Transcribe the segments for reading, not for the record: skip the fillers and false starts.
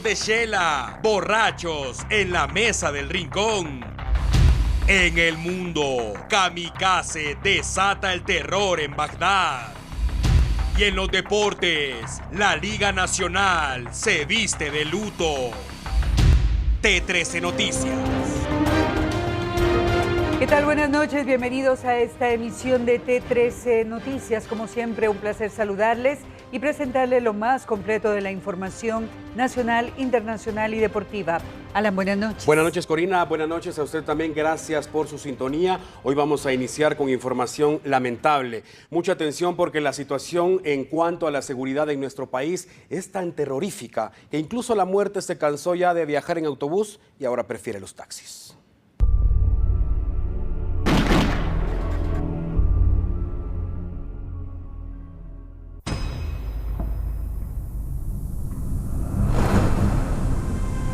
de chela, borrachos en la mesa del rincón. En el mundo, kamikaze desata el terror en Bagdad. Y en los deportes, la Liga Nacional se viste de luto. T13 Noticias. ¿Qué tal? Buenas noches, bienvenidos a esta emisión de T13 Noticias. Como siempre, un placer saludarles y presentarles lo más completo de la información nacional, internacional y deportiva. Alan, buenas noches. Buenas noches, Corina. Buenas noches a usted también. Gracias por su sintonía. Hoy vamos a iniciar con información lamentable. Mucha atención porque la situación en cuanto a la seguridad en nuestro país es tan terrorífica que incluso la muerte se cansó ya de viajar en autobús y ahora prefiere los taxis.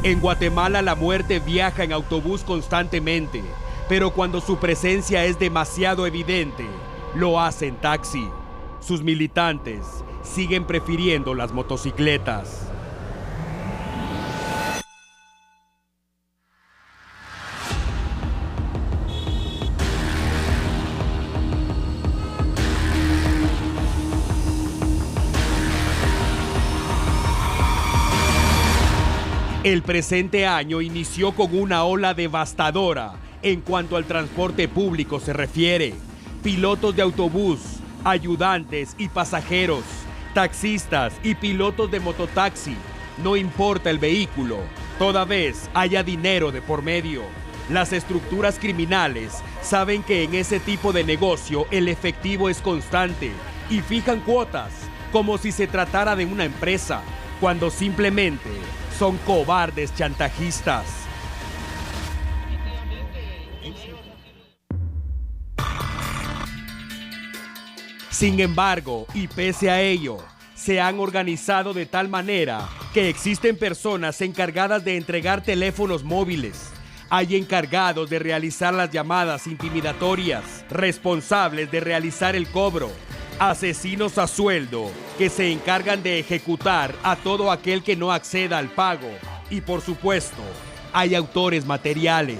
En Guatemala la muerte viaja en autobús constantemente, pero cuando su presencia es demasiado evidente, lo hace en taxi. Sus militantes siguen prefiriendo las motocicletas. El presente año inició con una ola devastadora en cuanto al transporte público se refiere. Pilotos de autobús, ayudantes y pasajeros, taxistas y pilotos de mototaxi, no importa el vehículo, toda vez haya dinero de por medio. Las estructuras criminales saben que en ese tipo de negocio el efectivo es constante y fijan cuotas como si se tratara de una empresa, cuando simplemente son cobardes chantajistas. Sin embargo, y pese a ello, se han organizado de tal manera que existen personas encargadas de entregar teléfonos móviles. Hay encargados de realizar las llamadas intimidatorias, responsables de realizar el cobro, asesinos a sueldo que se encargan de ejecutar a todo aquel que no acceda al pago. Y por supuesto, hay autores materiales,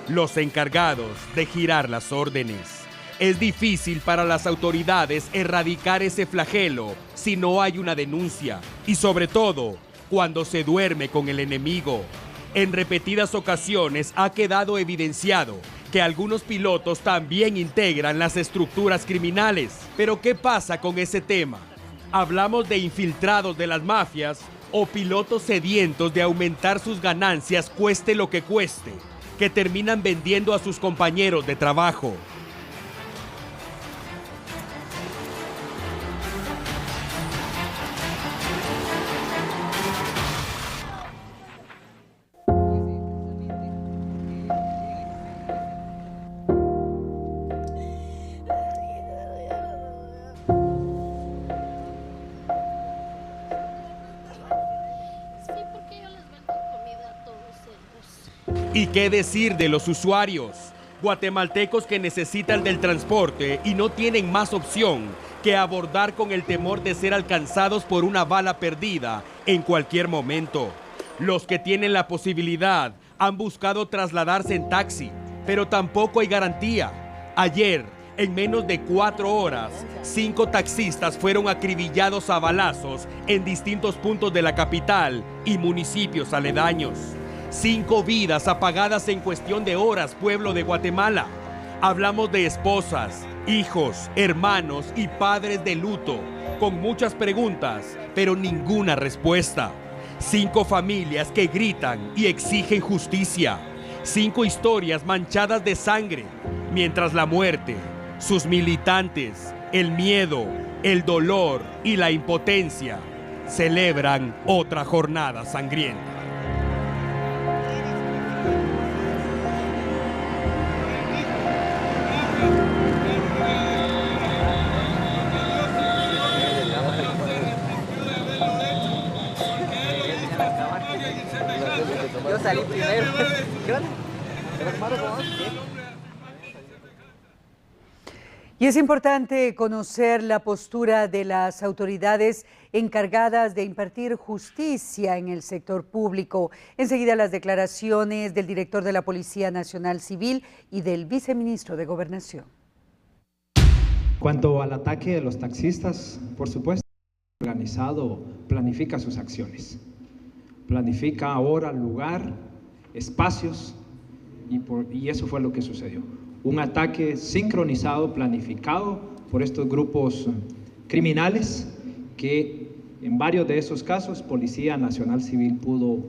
los encargados de girar las órdenes. Es difícil para las autoridades erradicar ese flagelo si no hay una denuncia y sobre todo cuando se duerme con el enemigo. En repetidas ocasiones ha quedado evidenciado que algunos pilotos también integran las estructuras criminales. Pero ¿qué pasa con ese tema? ¿Hablamos de infiltrados de las mafias o pilotos sedientos de aumentar sus ganancias cueste lo que cueste, que terminan vendiendo a sus compañeros de trabajo? ¿Y qué decir de los usuarios? Guatemaltecos que necesitan del transporte y no tienen más opción que abordar con el temor de ser alcanzados por una bala perdida en cualquier momento. Los que tienen la posibilidad han buscado trasladarse en taxi, pero tampoco hay garantía. Ayer, en menos de 4 horas, 5 taxistas fueron acribillados a balazos en distintos puntos de la capital y municipios aledaños. 5 vidas apagadas en cuestión de horas, pueblo de Guatemala. Hablamos de esposas, hijos, hermanos y padres de luto, con muchas preguntas, pero ninguna respuesta. 5 familias que gritan y exigen justicia. 5 historias manchadas de sangre, mientras la muerte, sus militantes, el miedo, el dolor y la impotencia celebran otra jornada sangrienta. Yo salí primero. ¿Qué onda? Y es importante conocer la postura de las autoridades encargadas de impartir justicia en el sector público. Enseguida las declaraciones del director de la Policía Nacional Civil y del viceministro de Gobernación. Cuanto al ataque de los taxistas, por supuesto, el organizado planifica sus acciones. Planifica hora, lugar, espacios y eso fue lo que sucedió. Un ataque sincronizado, planificado por estos grupos criminales que en varios de esos casos Policía Nacional Civil pudo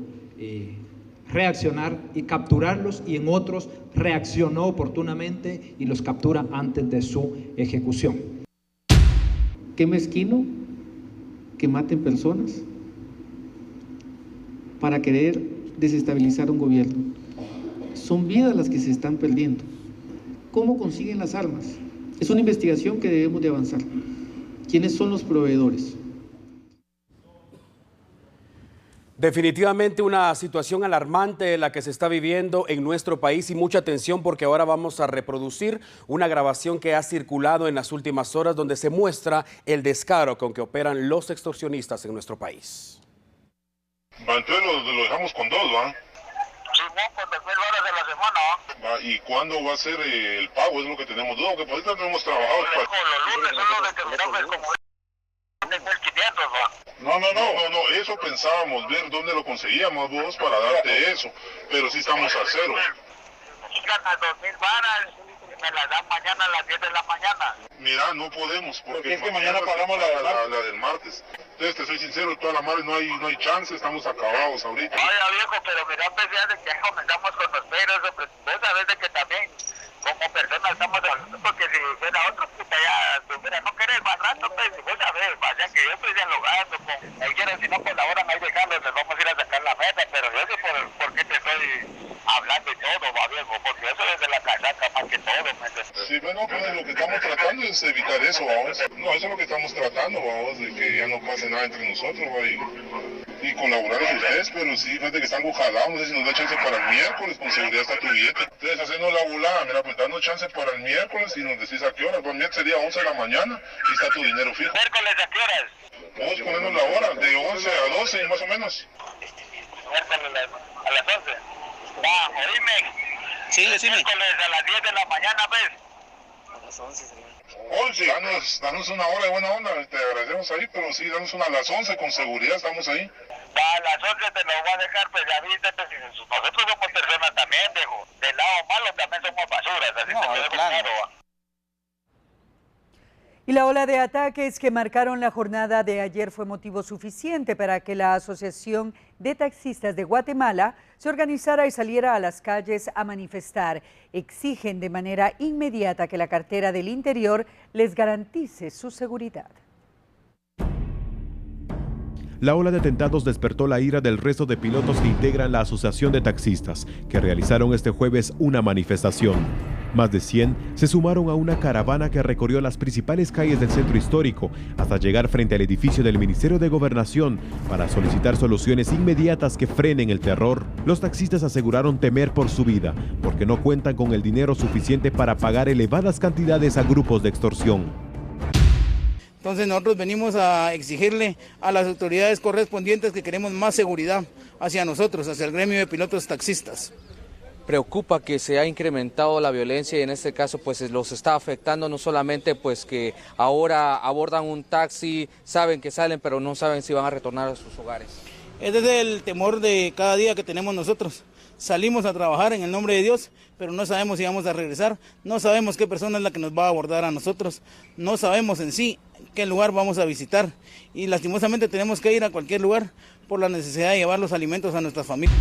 reaccionar y capturarlos, y en otros reaccionó oportunamente y los captura antes de su ejecución. Qué mezquino que maten personas para querer desestabilizar un gobierno. Son vidas las que se están perdiendo. ¿Cómo consiguen las armas? Es una investigación que debemos de avanzar. ¿Quiénes son los proveedores? Definitivamente una situación alarmante la que se está viviendo en nuestro país, y mucha atención porque ahora vamos a reproducir una grabación que ha circulado en las últimas horas donde se muestra el descaro con que operan los extorsionistas en nuestro país. Entonces lo dejamos con dos, ¿va? Sí, con 10,000 horas de la semana, ¿va? ¿Y cuándo va a ser el pago? Es lo que tenemos duda, porque por ahorita no hemos trabajado. Los lunes solo determinamos como 10,500, ¿va? No, eso pensábamos ver dónde lo conseguíamos vos para darte eso, pero sí estamos a cero. Ganas 2,000 varas y me las dan mañana a las 10 de la mañana. Mira, no podemos, porque es que mañana pagamos la del martes. Entonces, te soy sincero, toda la madre no hay chance, estamos acabados ahorita. Oye, viejo, pero mira, pues ya de que ya comenzamos con los peros, pues vos sabés de que también como personas estamos hablando, porque si fuera otro, pues ya, mira, no querés más rato, pues vos sabés, vaya que yo estoy dialogando con cualquiera, si no colaboran ahí dejando, les vamos a ir a sacar la meta, pero yo sé por qué te estoy hablando y todo, va viejo, porque eso es de la casaca más que todo, ¿me entiendes? Sí, bueno, pues lo que estamos tratando es evitar eso, vamos. No, eso es lo que estamos tratando, vamos, de que ya no pase nada entre nosotros, ¿va? Y colaborar a ustedes, pero sí, fíjate que están ojalá, no sé si nos da chance para el miércoles, con seguridad está tu billete. Entonces, haciendo la volada, mira, pues danos chance para el miércoles y nos decís a qué hora. Pues el miércoles sería 11 de la mañana y está tu dinero fijo. ¿Miércoles a qué horas? Vamos a ponernos la hora, de 11 a 12 más o menos. Miércoles a las 11. Va, oíme. Sí, decime. Miércoles a las 10 de la mañana, ¿ves? A las 11 sería. 11, danos una hora de buena onda, te agradecemos ahí, pero sí, danos una a las 11, con seguridad estamos ahí. A las 11 te lo voy a dejar, pues ya viste, pues, nosotros somos personas también, viejo. Del lado malo también somos basuras, así no, te quedó claro. Y la ola de ataques que marcaron la jornada de ayer fue motivo suficiente para que la Asociación de Taxistas de Guatemala se organizara y saliera a las calles a manifestar. Exigen de manera inmediata que la cartera del Interior les garantice su seguridad. La ola de atentados despertó la ira del resto de pilotos que integran la Asociación de Taxistas, que realizaron este jueves una manifestación. Más de 100 se sumaron a una caravana que recorrió las principales calles del centro histórico hasta llegar frente al edificio del Ministerio de Gobernación para solicitar soluciones inmediatas que frenen el terror. Los taxistas aseguraron temer por su vida porque no cuentan con el dinero suficiente para pagar elevadas cantidades a grupos de extorsión. Entonces nosotros venimos a exigirle a las autoridades correspondientes que queremos más seguridad hacia nosotros, hacia el gremio de pilotos taxistas. Preocupa que se ha incrementado la violencia y en este caso pues los está afectando, no solamente pues que ahora abordan un taxi, saben que salen pero no saben si van a retornar a sus hogares. Ese es el temor de cada día que tenemos nosotros. Salimos a trabajar en el nombre de Dios, pero no sabemos si vamos a regresar, no sabemos qué persona es la que nos va a abordar a nosotros, no sabemos en sí qué lugar vamos a visitar y lastimosamente tenemos que ir a cualquier lugar por la necesidad de llevar los alimentos a nuestras familias.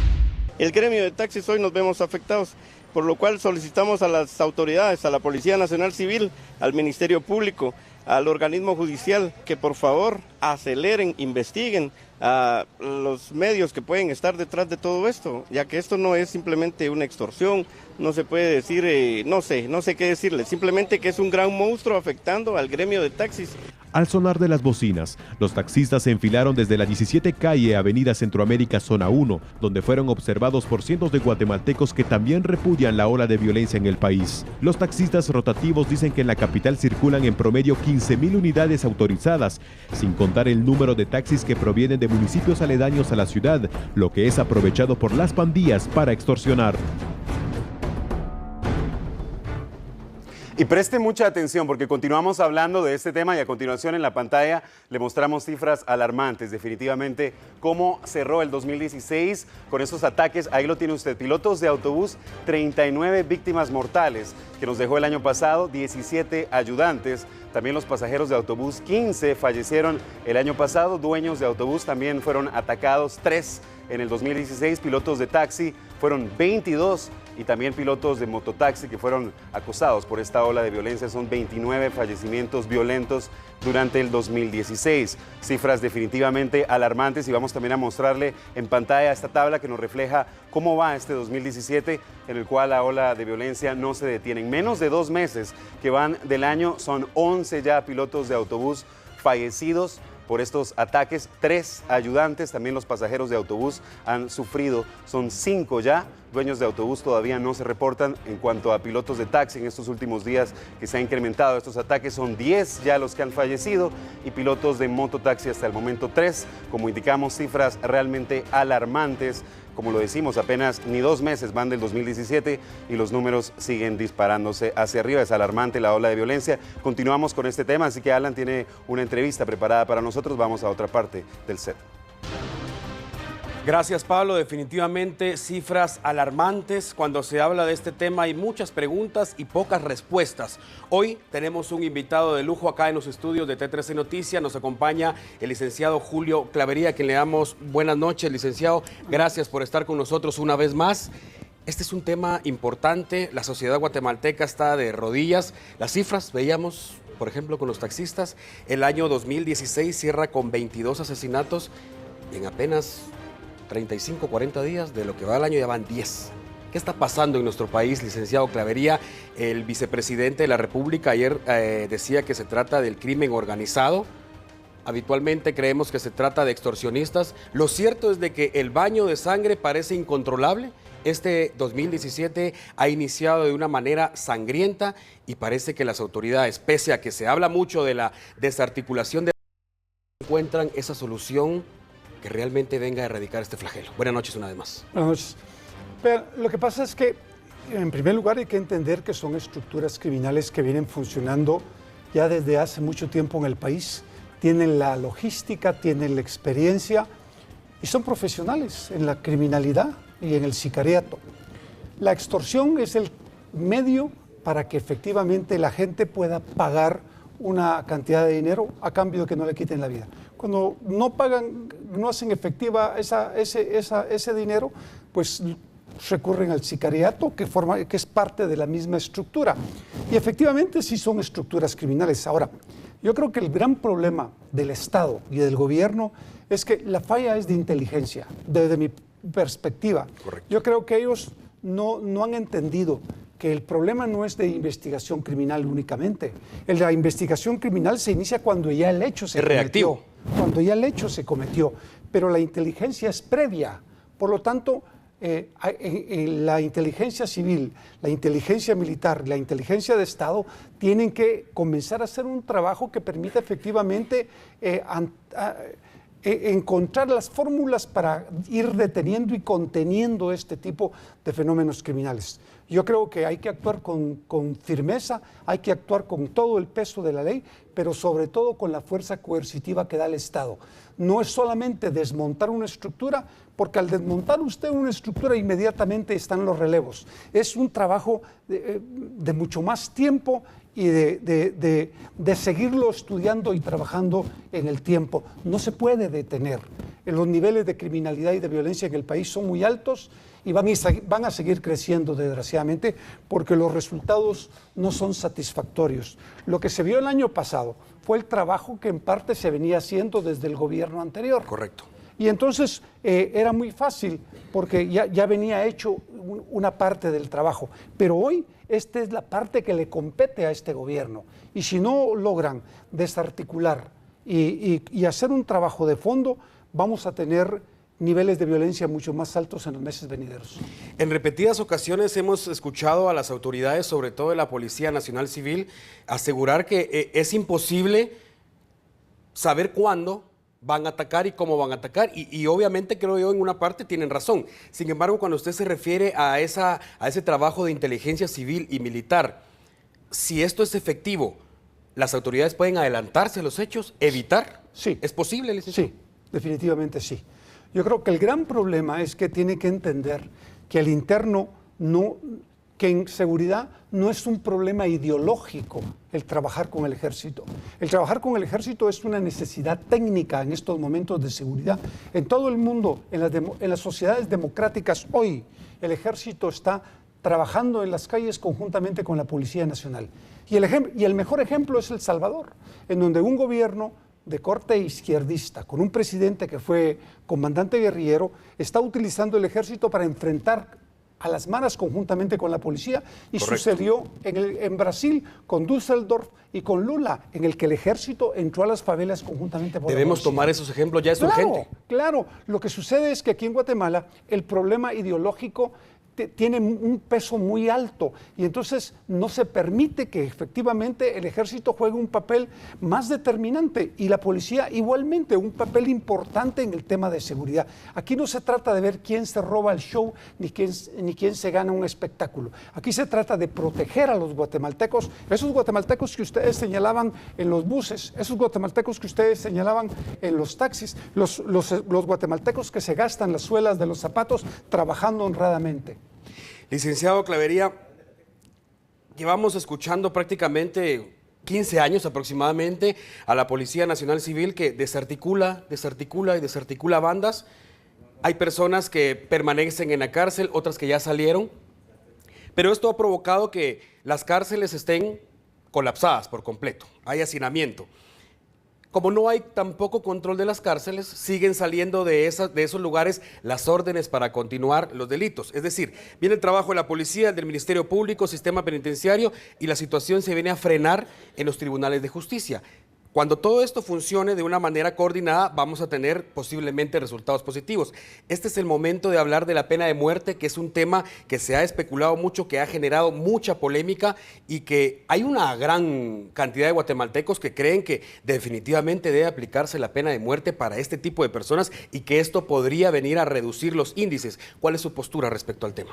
El gremio de taxis hoy nos vemos afectados, por lo cual solicitamos a las autoridades, a la Policía Nacional Civil, al Ministerio Público, al organismo judicial, que por favor aceleren, investiguen a los medios que pueden estar detrás de todo esto, ya que esto no es simplemente una extorsión, no se puede decir, no sé qué decirle, simplemente que es un gran monstruo afectando al gremio de taxis. Al sonar de las bocinas, los taxistas se enfilaron desde la 17 calle Avenida Centroamérica Zona 1, donde fueron observados por cientos de guatemaltecos que también repudian la ola de violencia en el país. Los taxistas rotativos dicen que en la capital circulan en promedio 15.000 unidades autorizadas, sin contar el número de taxis que provienen de municipios aledaños a la ciudad, lo que es aprovechado por las pandillas para extorsionar. Y preste mucha atención porque continuamos hablando de este tema y a continuación en la pantalla le mostramos cifras alarmantes. Definitivamente cómo cerró el 2016 con esos ataques. Ahí lo tiene usted, pilotos de autobús, 39 víctimas mortales que nos dejó el año pasado, 17 ayudantes. También los pasajeros de autobús, 15 fallecieron el año pasado. Dueños de autobús también fueron atacados, 3 en el 2016. Pilotos de taxi fueron 22 y también pilotos de mototaxi que fueron acosados por esta ola de violencia. Son 29 fallecimientos violentos durante el 2016. Cifras definitivamente alarmantes y vamos también a mostrarle en pantalla esta tabla que nos refleja cómo va este 2017 en el cual la ola de violencia no se detiene. En menos de 2 meses que van del año son 11 ya pilotos de autobús fallecidos por estos ataques, 3 ayudantes, también los pasajeros de autobús han sufrido, son 5 ya. Dueños de autobús todavía no se reportan. En cuanto a pilotos de taxi, en estos últimos días que se han incrementado estos ataques, son 10 ya los que han fallecido y pilotos de mototaxi hasta el momento 3. Como indicamos, cifras realmente alarmantes. Como lo decimos, apenas ni 2 meses van del 2017 y los números siguen disparándose hacia arriba. Es alarmante la ola de violencia. Continuamos con este tema, así que Alan tiene una entrevista preparada para nosotros. Vamos a otra parte del set. Gracias, Pablo. Definitivamente cifras alarmantes. Cuando se habla de este tema hay muchas preguntas y pocas respuestas. Hoy tenemos un invitado de lujo acá en los estudios de T13 Noticias. Nos acompaña el licenciado Julio Clavería, a quien le damos buenas noches, licenciado. Gracias por estar con nosotros una vez más. Este es un tema importante. La sociedad guatemalteca está de rodillas. Las cifras, veíamos, por ejemplo, con los taxistas. El año 2016 cierra con 22 asesinatos y en apenas 35, 40 días, de lo que va el año ya van 10. ¿Qué está pasando en nuestro país, licenciado Clavería? El vicepresidente de la República ayer decía que se trata del crimen organizado. Habitualmente creemos que se trata de extorsionistas. Lo cierto es de que el baño de sangre parece incontrolable. Este 2017 ha iniciado de una manera sangrienta y parece que las autoridades, pese a que se habla mucho de la desarticulación, encuentran esa solución que realmente venga a erradicar este flagelo. Buenas noches una vez más. Buenas noches. Pero lo que pasa es que, en primer lugar, hay que entender que son estructuras criminales que vienen funcionando ya desde hace mucho tiempo en el país. Tienen la logística, tienen la experiencia y son profesionales en la criminalidad y en el sicariato. La extorsión es el medio para que efectivamente la gente pueda pagar una cantidad de dinero a cambio de que no le quiten la vida. Cuando no pagan, no hacen efectiva ese dinero, pues recurren al sicariato, que es parte de la misma estructura. Y efectivamente sí son estructuras criminales. Ahora, yo creo que el gran problema del Estado y del gobierno es que la falla es de inteligencia, desde mi perspectiva. Correcto. Yo creo que ellos no han entendido que el problema no es de investigación criminal únicamente. La investigación criminal se inicia cuando ya el hecho se cometió. Reactivo. Cuando ya el hecho se cometió. Pero la inteligencia es previa. Por lo tanto, la inteligencia civil, la inteligencia militar, la inteligencia de Estado tienen que comenzar a hacer un trabajo que permita efectivamente encontrar las fórmulas para ir deteniendo y conteniendo este tipo de fenómenos criminales. Yo creo que hay que actuar con firmeza, hay que actuar con todo el peso de la ley, pero sobre todo con la fuerza coercitiva que da el Estado. No es solamente desmontar una estructura, porque al desmontar usted una estructura inmediatamente están los relevos. Es un trabajo de mucho más tiempo y de seguirlo estudiando y trabajando en el tiempo. No se puede detener. Los niveles de criminalidad y de violencia en el país son muy altos y van a seguir creciendo, desgraciadamente, porque los resultados no son satisfactorios. Lo que se vio el año pasado fue el trabajo que en parte se venía haciendo desde el gobierno anterior. Correcto. Y entonces era muy fácil porque ya venía hecho una parte del trabajo. Pero hoy esta es la parte que le compete a este gobierno. Y si no logran desarticular y hacer un trabajo de fondo, vamos a tener niveles de violencia mucho más altos en los meses venideros. En repetidas ocasiones hemos escuchado a las autoridades, sobre todo de la Policía Nacional Civil, asegurar que es imposible saber cuándo van a atacar y cómo van a atacar, y obviamente creo yo en una parte tienen razón. Sin embargo, cuando usted se refiere a ese trabajo de inteligencia civil y militar, si esto es efectivo, ¿las autoridades pueden adelantarse a los hechos, evitar? Sí. ¿Es posible, licenciado? Sí, definitivamente sí. Yo creo que el gran problema es que tiene que entender que el interno que en seguridad no es un problema ideológico el trabajar con el ejército. El trabajar con el ejército es una necesidad técnica en estos momentos de seguridad. En todo el mundo, en las sociedades democráticas hoy, el ejército está trabajando en las calles conjuntamente con la Policía Nacional. Y el mejor ejemplo es El Salvador, en donde un gobierno de corte izquierdista, con un presidente que fue comandante guerrillero, está utilizando el ejército para enfrentar a las maras conjuntamente con la policía, y correcto, sucedió en Brasil con Düsseldorf y con Lula, en el que el ejército entró a las favelas conjuntamente por Debemos tomar esos ejemplos, ya es urgente. Claro, lo que sucede es que aquí en Guatemala el problema ideológico tiene un peso muy alto, y entonces no se permite que efectivamente el ejército juegue un papel más determinante, y la policía igualmente un papel importante en el tema de seguridad. Aquí no se trata de ver quién se roba el show ni quién se gana un espectáculo. Aquí se trata de proteger a los guatemaltecos, esos guatemaltecos que ustedes señalaban en los buses, esos guatemaltecos que ustedes señalaban en los taxis, los guatemaltecos que se gastan las suelas de los zapatos trabajando honradamente. Licenciado Clavería, llevamos escuchando prácticamente 15 años aproximadamente a la Policía Nacional Civil que desarticula bandas. Hay personas que permanecen en la cárcel, otras que ya salieron, pero esto ha provocado que las cárceles estén colapsadas por completo, hay hacinamiento. Como no hay tampoco control de las cárceles, siguen saliendo de esos lugares las órdenes para continuar los delitos. Es decir, viene el trabajo de la policía, del Ministerio Público, sistema penitenciario, y la situación se viene a frenar en los tribunales de justicia. Cuando todo esto funcione de una manera coordinada, vamos a tener posiblemente resultados positivos. Este es el momento de hablar de la pena de muerte, que es un tema que se ha especulado mucho, que ha generado mucha polémica, y que hay una gran cantidad de guatemaltecos que creen que definitivamente debe aplicarse la pena de muerte para este tipo de personas, y que esto podría venir a reducir los índices. ¿Cuál es su postura respecto al tema?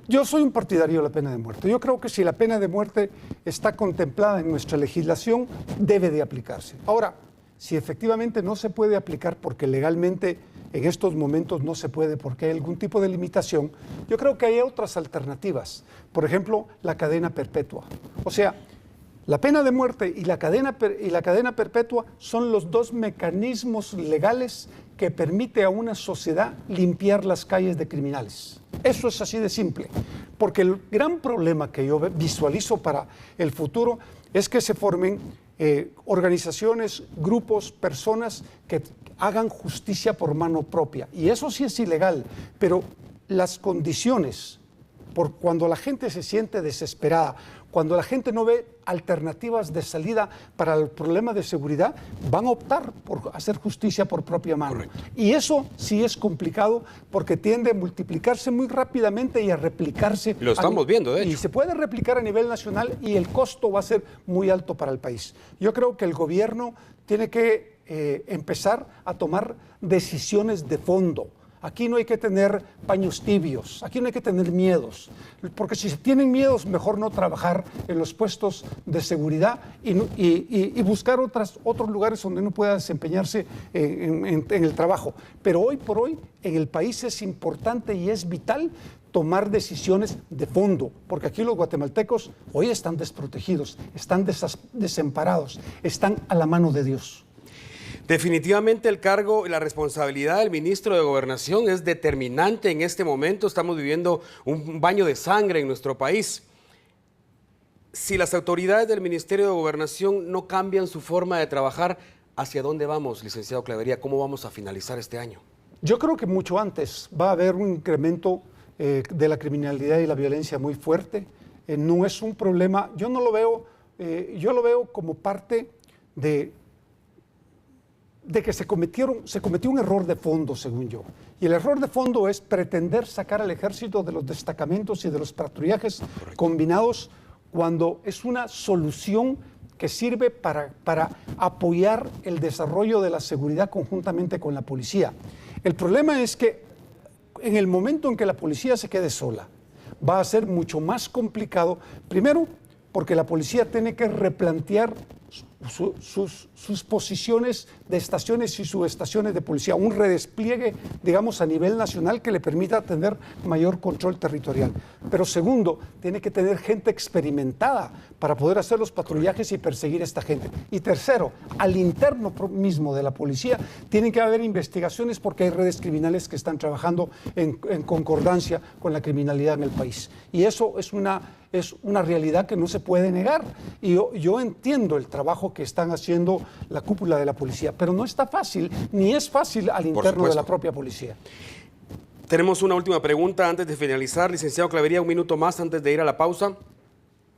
Yo soy un partidario de la pena de muerte. Yo creo que si la pena de muerte está contemplada en nuestra legislación, debe de aplicarse. Ahora, si efectivamente no se puede aplicar porque legalmente en estos momentos no se puede porque hay algún tipo de limitación, yo creo que hay otras alternativas. Por ejemplo, la cadena perpetua. O sea, la pena de muerte y la cadena perpetua son los dos mecanismos legales que permite a una sociedad limpiar las calles de criminales. Eso es así de simple, porque el gran problema que yo visualizo para el futuro es que se formen organizaciones, grupos, personas que hagan justicia por mano propia. Y eso sí es ilegal, pero las condiciones, por cuando la gente se siente desesperada, cuando la gente no ve alternativas de salida para el problema de seguridad, van a optar por hacer justicia por propia mano. Correcto. Y eso sí es complicado porque tiende a multiplicarse muy rápidamente y a replicarse. Lo estamos viendo, de hecho. Y se puede replicar a nivel nacional y el costo va a ser muy alto para el país. Yo creo que el gobierno tiene que empezar a tomar decisiones de fondo. Aquí no hay que tener paños tibios, aquí no hay que tener miedos, porque si se tienen miedos, mejor no trabajar en los puestos de seguridad y buscar otros lugares donde uno pueda desempeñarse en el trabajo. Pero hoy por hoy, en el país es importante y es vital tomar decisiones de fondo, porque aquí los guatemaltecos hoy están desprotegidos, están desamparados, están a la mano de Dios. Definitivamente el cargo y la responsabilidad del ministro de Gobernación es determinante en este momento. Estamos viviendo un baño de sangre en nuestro país. Si las autoridades del Ministerio de Gobernación no cambian su forma de trabajar, ¿hacia dónde vamos, licenciado Clavería? ¿Cómo vamos a finalizar este año? Yo creo que mucho antes va a haber un incremento de la criminalidad y la violencia muy fuerte. No es un problema, yo no lo veo, yo lo veo como parte de que se cometió un error de fondo, según yo. Y el error de fondo es pretender sacar al ejército de los destacamentos y de los patrullajes combinados cuando es una solución que sirve para apoyar el desarrollo de la seguridad conjuntamente con la policía. El problema es que en el momento en que la policía se quede sola, va a ser mucho más complicado, primero porque la policía tiene que replantear sus posiciones de estaciones y subestaciones de policía, un redespliegue, digamos, a nivel nacional que le permita tener mayor control territorial. Pero segundo, tiene que tener gente experimentada para poder hacer los patrullajes y perseguir a esta gente. Y tercero, al interno mismo de la policía, tienen que haber investigaciones porque hay redes criminales que están trabajando en concordancia con la criminalidad en el país. Y eso es una realidad que no se puede negar. Y yo entiendo el trabajo que están haciendo la cúpula de la policía, pero no está fácil, ni es fácil al interno de la propia policía. Tenemos una última pregunta antes de finalizar. Licenciado Clavería, un minuto más antes de ir a la pausa.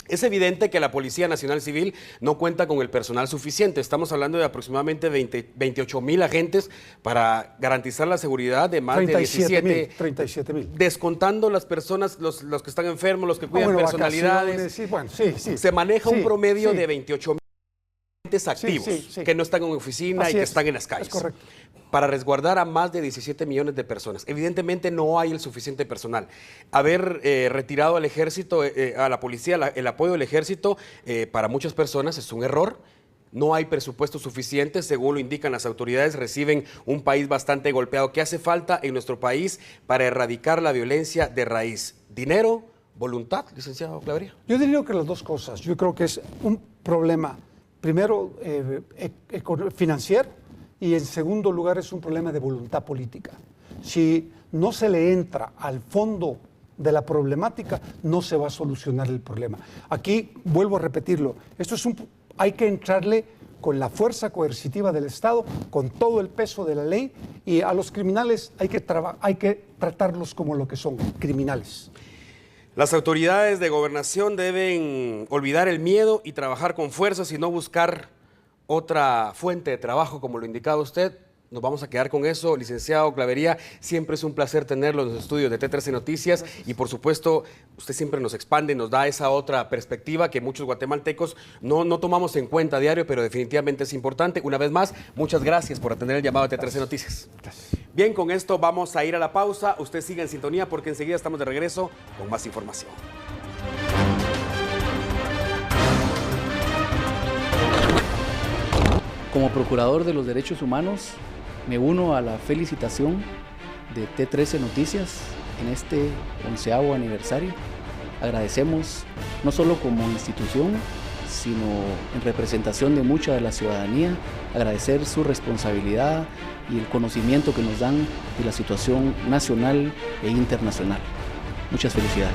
Es evidente que la Policía Nacional Civil no cuenta con el personal suficiente. Estamos hablando de aproximadamente 28,000 agentes para garantizar la seguridad de más de 37,000. Descontando las personas, los que están enfermos, los que cuidan personalidades. Se maneja un promedio de 28,000 agentes activos que no están en oficina y que están en las calles. Es correcto. Para resguardar a más de 17 millones de personas. Evidentemente no hay el suficiente personal. Haber retirado al ejército, a la policía, el apoyo del ejército, para muchas personas es un error. No hay presupuesto suficiente, según lo indican las autoridades, reciben un país bastante golpeado. ¿Qué hace falta en nuestro país para erradicar la violencia de raíz? ¿Dinero? ¿Voluntad, licenciado Clavería? Yo diría que las dos cosas. Yo creo que es un problema, primero, financiero, y en segundo lugar es un problema de voluntad política. Si no se le entra al fondo de la problemática, no se va a solucionar el problema. Aquí, vuelvo a repetirlo, hay que entrarle con la fuerza coercitiva del Estado, con todo el peso de la ley, y a los criminales hay que tratarlos como lo que son, criminales. Las autoridades de gobernación deben olvidar el miedo y trabajar con fuerzas y no buscar otra fuente de trabajo, como lo indicaba usted. Nos vamos a quedar con eso. Licenciado Clavería, siempre es un placer tenerlo en los estudios de T13 Noticias. Gracias. Y por supuesto, usted siempre nos expande, nos da esa otra perspectiva que muchos guatemaltecos no tomamos en cuenta a diario, pero definitivamente es importante. Una vez más, muchas gracias por atender el llamado de T13 Noticias. Gracias. Bien, con esto vamos a ir a la pausa. Usted sigue en sintonía porque enseguida estamos de regreso con más información. Como Procurador de los Derechos Humanos, me uno a la felicitación de T13 Noticias en este 11º aniversario. Agradecemos no solo como institución, sino en representación de mucha de la ciudadanía, agradecer su responsabilidad y el conocimiento que nos dan de la situación nacional e internacional. Muchas felicidades.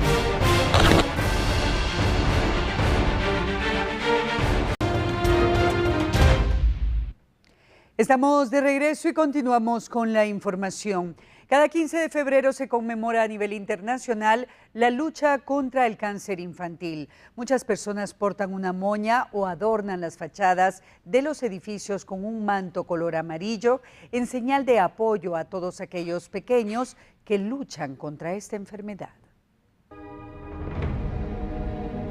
Estamos de regreso y continuamos con la información. Cada 15 de febrero se conmemora a nivel internacional la lucha contra el cáncer infantil. Muchas personas portan una moña o adornan las fachadas de los edificios con un manto color amarillo en señal de apoyo a todos aquellos pequeños que luchan contra esta enfermedad.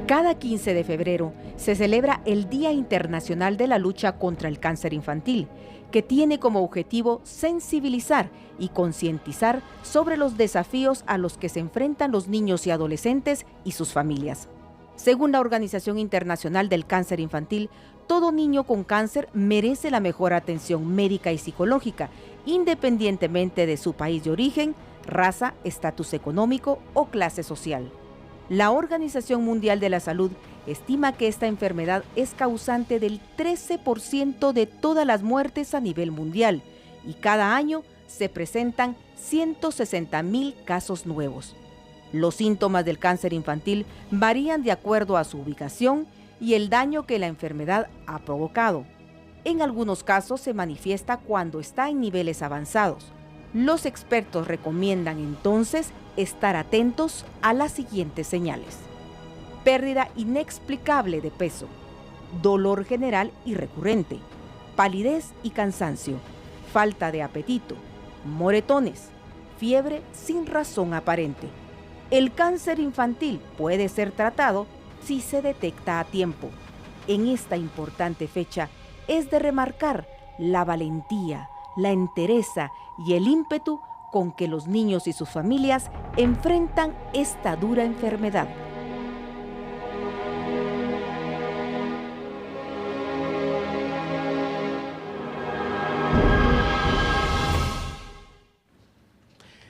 Cada 15 de febrero se celebra el Día Internacional de la Lucha contra el Cáncer Infantil, que tiene como objetivo sensibilizar y concientizar sobre los desafíos a los que se enfrentan los niños y adolescentes y sus familias. Según la Organización Internacional del Cáncer Infantil, todo niño con cáncer merece la mejor atención médica y psicológica, independientemente de su país de origen, raza, estatus económico o clase social. La Organización Mundial de la Salud estima que esta enfermedad es causante del 13% de todas las muertes a nivel mundial y cada año se presentan 160,000 casos nuevos. Los síntomas del cáncer infantil varían de acuerdo a su ubicación y el daño que la enfermedad ha provocado. En algunos casos se manifiesta cuando está en niveles avanzados. Los expertos recomiendan entonces estar atentos a las siguientes señales: pérdida inexplicable de peso, dolor general y recurrente, palidez y cansancio, falta de apetito, moretones, fiebre sin razón aparente. El cáncer infantil puede ser tratado si se detecta a tiempo. En esta importante fecha es de remarcar la valentía, la entereza y el ímpetu con que los niños y sus familias enfrentan esta dura enfermedad.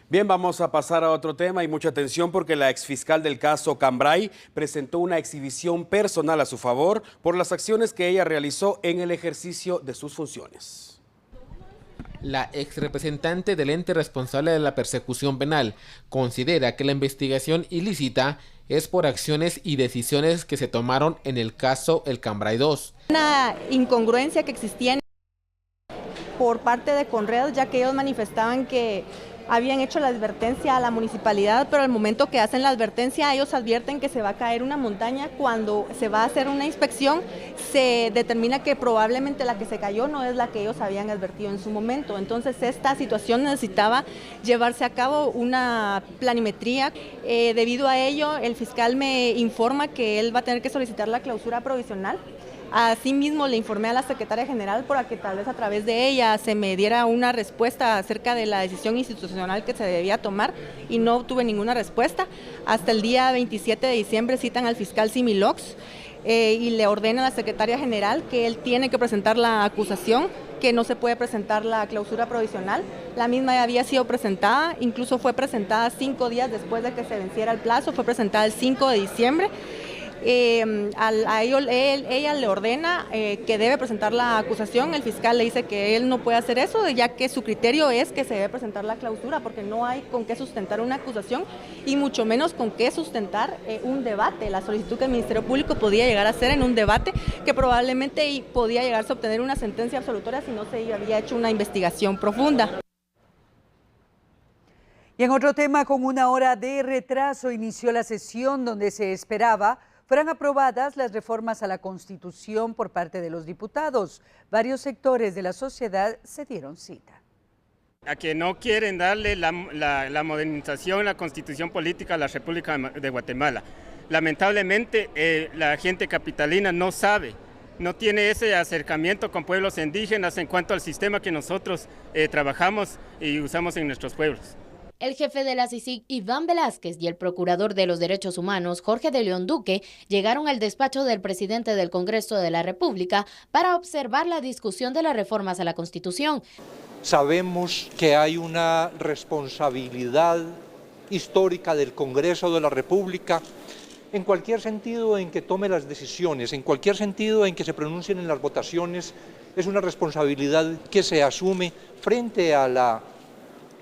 Bien, vamos a pasar a otro tema y mucha atención porque la exfiscal del caso Cambray presentó una exhibición personal a su favor por las acciones que ella realizó en el ejercicio de sus funciones. La exrepresentante del ente responsable de la persecución penal considera que la investigación ilícita es por acciones y decisiones que se tomaron en el caso El Cambray 2. Una incongruencia que existía por parte de Conred, ya que ellos manifestaban que habían hecho la advertencia a la municipalidad, pero al momento que hacen la advertencia ellos advierten que se va a caer una montaña. Cuando se va a hacer una inspección se determina que probablemente la que se cayó no es la que ellos habían advertido en su momento. Entonces esta situación necesitaba llevarse a cabo una planimetría. Debido a ello el fiscal me informa que él va a tener que solicitar la clausura provisional. Asimismo, le informé a la secretaria general para que tal vez a través de ella se me diera una respuesta acerca de la decisión institucional que se debía tomar y no obtuve ninguna respuesta. Hasta el día 27 de diciembre citan al fiscal Similox y le ordena a la secretaria general que él tiene que presentar la acusación, que no se puede presentar la clausura provisional. La misma ya había sido presentada, incluso fue presentada 5 días después de que se venciera el plazo, fue presentada el 5 de diciembre. Ella le ordena que debe presentar la acusación. El fiscal le dice que él no puede hacer eso, ya que su criterio es que se debe presentar la clausura, porque no hay con qué sustentar una acusación y mucho menos con qué sustentar un debate. La solicitud que el Ministerio Público podía llegar a hacer en un debate que probablemente podía llegarse a obtener una sentencia absolutoria si no se había hecho una investigación profunda. Y en otro tema, con 1 hora de retraso, inició la sesión donde se esperaba fueran aprobadas las reformas a la Constitución por parte de los diputados. Varios sectores de la sociedad se dieron cita. A que no quieren darle la modernización, la Constitución política a la República de Guatemala. Lamentablemente, la gente capitalina no sabe, no tiene ese acercamiento con pueblos indígenas en cuanto al sistema que nosotros trabajamos y usamos en nuestros pueblos. El jefe de la CICIG, Iván Velázquez, y el procurador de los derechos humanos, Jorge de León Duque, llegaron al despacho del presidente del Congreso de la República para observar la discusión de las reformas a la Constitución. Sabemos que hay una responsabilidad histórica del Congreso de la República en cualquier sentido en que tome las decisiones, en cualquier sentido en que se pronuncien en las votaciones. Es una responsabilidad que se asume frente a la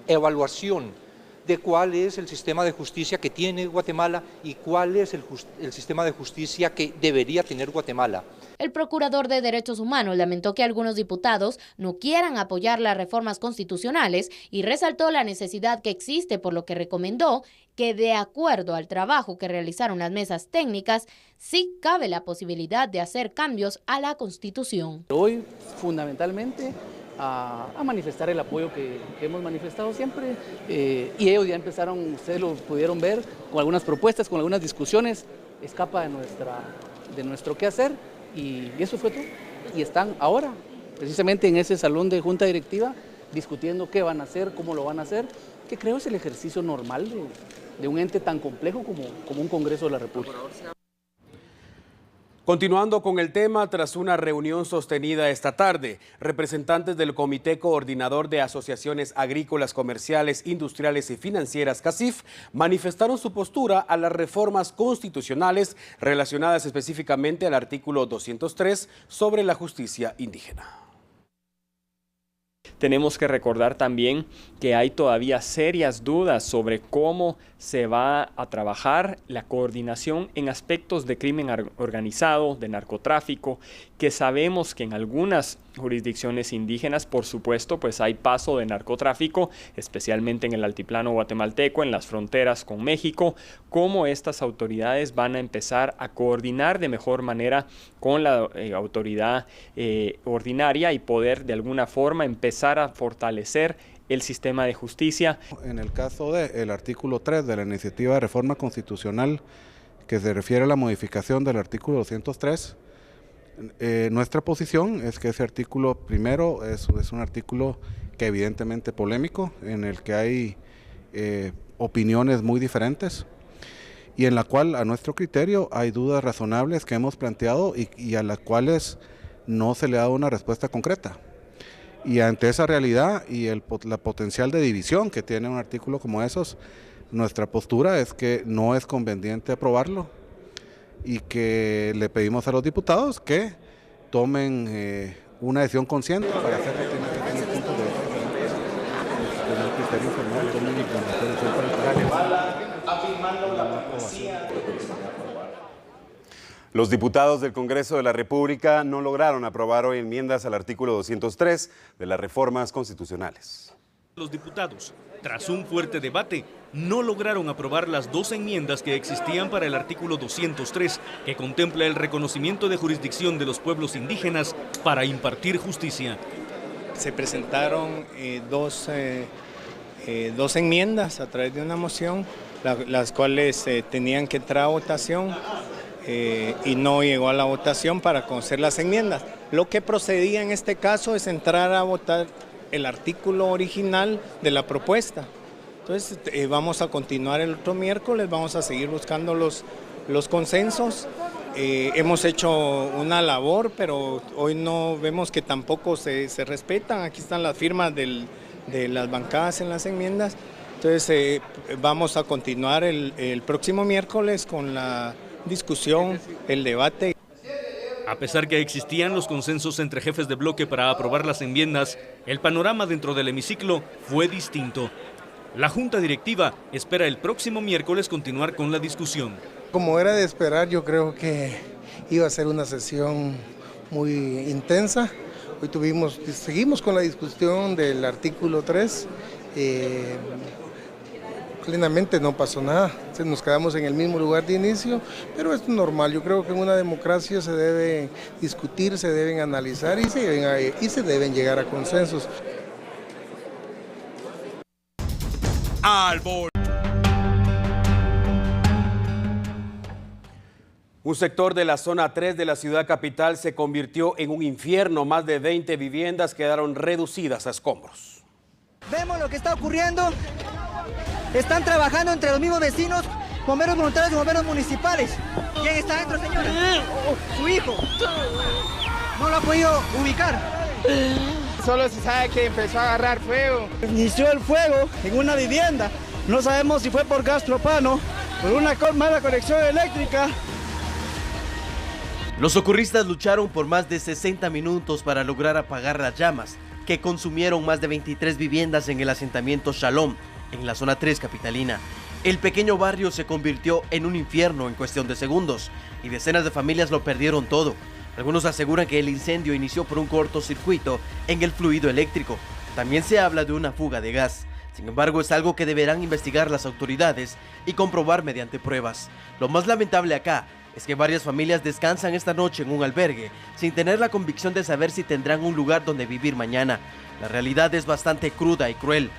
evaluación de cuál es el sistema de justicia que tiene Guatemala y cuál es el sistema de justicia que debería tener Guatemala. El procurador de Derechos Humanos lamentó que algunos diputados no quieran apoyar las reformas constitucionales y resaltó la necesidad que existe, por lo que recomendó que, de acuerdo al trabajo que realizaron las mesas técnicas, sí cabe la posibilidad de hacer cambios a la Constitución. Hoy, fundamentalmente, a manifestar el apoyo que hemos manifestado siempre y ellos ya empezaron, ustedes lo pudieron ver, con algunas propuestas, con algunas discusiones, escapa de nuestro quehacer y eso fue todo. Y están ahora, precisamente en ese salón de junta directiva, discutiendo qué van a hacer, cómo lo van a hacer, que creo es el ejercicio normal de un ente tan complejo como un Congreso de la República. Continuando con el tema, tras una reunión sostenida esta tarde, representantes del Comité Coordinador de Asociaciones Agrícolas, Comerciales, Industriales y Financieras, CACIF, manifestaron su postura a las reformas constitucionales relacionadas específicamente al artículo 203 sobre la justicia indígena. Tenemos que recordar también que hay todavía serias dudas sobre cómo se va a trabajar la coordinación en aspectos de crimen organizado, de narcotráfico, que sabemos que en algunas jurisdicciones indígenas, por supuesto, pues hay paso de narcotráfico, especialmente en el altiplano guatemalteco, en las fronteras con México, cómo estas autoridades van a empezar a coordinar de mejor manera con la autoridad ordinaria y poder de alguna forma empezar a fortalecer el sistema de justicia. En el caso del artículo 3 de la iniciativa de reforma constitucional, que se refiere a la modificación del artículo 203, nuestra posición es que ese artículo primero es un artículo que evidentemente polémico, en el que hay opiniones muy diferentes y en la cual a nuestro criterio hay dudas razonables que hemos planteado y a las cuales no se le ha dado una respuesta concreta. Y ante esa realidad y la potencial de división que tiene un artículo como esos, nuestra postura es que no es conveniente aprobarlo y que le pedimos a los diputados que tomen una decisión consciente para hacer que tienen que tener puntos de vista diferentes, tener criterio informal, tomen en consideración para Los diputados del Congreso de la República no lograron aprobar hoy enmiendas al artículo 203 de las reformas constitucionales. Los diputados, tras un fuerte debate, no lograron aprobar las dos enmiendas que existían para el artículo 203, que contempla el reconocimiento de jurisdicción de los pueblos indígenas para impartir justicia. Se presentaron dos enmiendas a través de una moción, las cuales tenían que entrar a votación y no llegó a la votación para conocer las enmiendas. Lo que procedía en este caso es entrar a votar el artículo original de la propuesta. Entonces vamos a continuar el otro miércoles, vamos a seguir buscando los consensos. Hemos hecho una labor, pero hoy no vemos que tampoco se respetan. Aquí están las firmas de las bancadas en las enmiendas. Entonces vamos a continuar el próximo miércoles con la discusión, el debate. A pesar que existían los consensos entre jefes de bloque para aprobar las enmiendas, el panorama dentro del hemiciclo fue distinto. La Junta Directiva espera el próximo miércoles continuar con la discusión. Como era de esperar, yo creo que iba a ser una sesión muy intensa. Hoy seguimos con la discusión del artículo 3. Plenamente no pasó nada, nos quedamos en el mismo lugar de inicio, pero es normal. Yo creo que en una democracia se debe discutir, se deben analizar y se deben llegar a consensos. Un sector de la zona 3 de la ciudad capital se convirtió en un infierno. Más de 20 viviendas quedaron reducidas a escombros. Vemos lo que está ocurriendo. Están trabajando entre los mismos vecinos, bomberos voluntarios y bomberos municipales. ¿Quién está dentro, señora? Su hijo. No lo ha podido ubicar. Solo se sabe que empezó a agarrar fuego. Inició el fuego en una vivienda. No sabemos si fue por gas propano, por una mala conexión eléctrica. Los socorristas lucharon por más de 60 minutos para lograr apagar las llamas, que consumieron más de 23 viviendas en el asentamiento Shalom, en la zona 3 capitalina. El pequeño barrio se convirtió en un infierno en cuestión de segundos y decenas de familias lo perdieron todo. Algunos aseguran que el incendio inició por un cortocircuito en el fluido eléctrico. También se habla de una fuga de gas. Sin embargo, es algo que deberán investigar las autoridades y comprobar mediante pruebas. Lo más lamentable acá es que varias familias descansan esta noche en un albergue sin tener la convicción de saber si tendrán un lugar donde vivir mañana. La realidad es bastante cruda y cruel.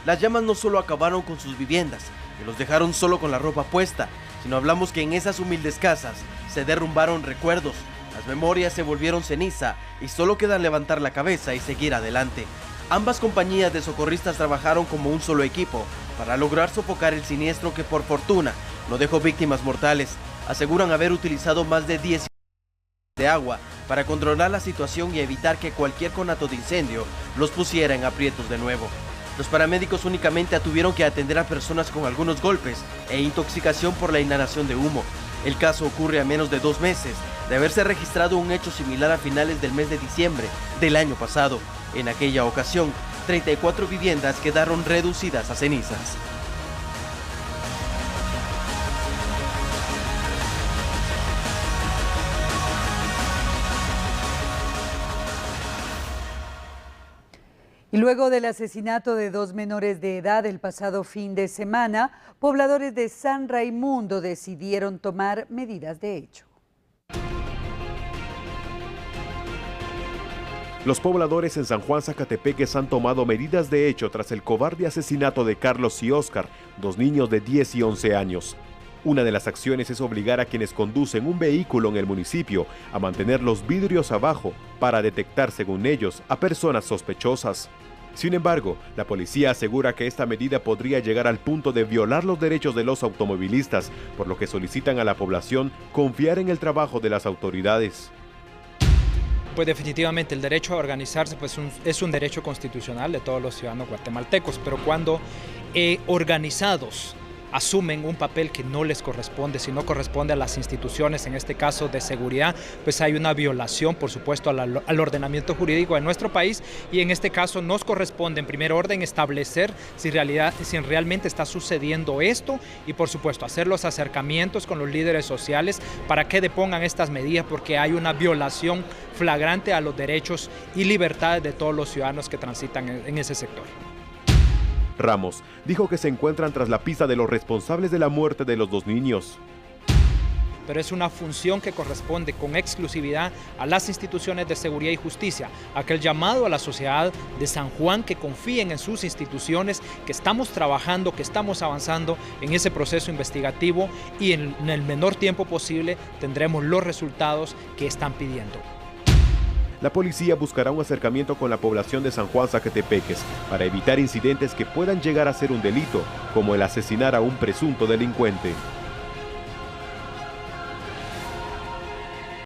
Las llamas no solo acabaron con sus viviendas y los dejaron solo con la ropa puesta, sino hablamos que en esas humildes casas se derrumbaron recuerdos, las memorias se volvieron ceniza y solo queda levantar la cabeza y seguir adelante. Ambas compañías de socorristas trabajaron como un solo equipo para lograr sofocar el siniestro que por fortuna no dejó víctimas mortales. Aseguran haber utilizado más de 10 de agua para controlar la situación y evitar que cualquier conato de incendio los pusiera en aprietos de nuevo. Los paramédicos únicamente tuvieron que atender a personas con algunos golpes e intoxicación por la inhalación de humo. El caso ocurre a menos de 2 meses de haberse registrado un hecho similar a finales del mes de diciembre del año pasado. En aquella ocasión, 34 viviendas quedaron reducidas a cenizas. Y luego del asesinato de 2 menores de edad el pasado fin de semana, pobladores de San Raimundo decidieron tomar medidas de hecho. Los pobladores en San Juan Zacatepeques han tomado medidas de hecho tras el cobarde asesinato de Carlos y Óscar, 2 niños de 10 y 11 años. Una de las acciones es obligar a quienes conducen un vehículo en el municipio a mantener los vidrios abajo para detectar, según ellos, a personas sospechosas. Sin embargo, la policía asegura que esta medida podría llegar al punto de violar los derechos de los automovilistas, por lo que solicitan a la población confiar en el trabajo de las autoridades. Pues definitivamente el derecho a organizarse es un derecho constitucional de todos los ciudadanos guatemaltecos, pero cuando organizados asumen un papel que no les corresponde, sino corresponde a las instituciones, en este caso de seguridad, pues hay una violación, por supuesto, al ordenamiento jurídico de nuestro país, y en este caso nos corresponde, en primer orden, establecer si realmente está sucediendo esto y, por supuesto, hacer los acercamientos con los líderes sociales para que depongan estas medidas, porque hay una violación flagrante a los derechos y libertades de todos los ciudadanos que transitan en ese sector. Ramos dijo que se encuentran tras la pista de los responsables de la muerte de los 2 niños. Pero es una función que corresponde con exclusividad a las instituciones de seguridad y justicia, aquel llamado a la sociedad de San Juan que confíen en sus instituciones, que estamos trabajando, que estamos avanzando en ese proceso investigativo y en el menor tiempo posible tendremos los resultados que están pidiendo. La policía buscará un acercamiento con la población de San Juan Zacatepeques para evitar incidentes que puedan llegar a ser un delito, como el asesinar a un presunto delincuente.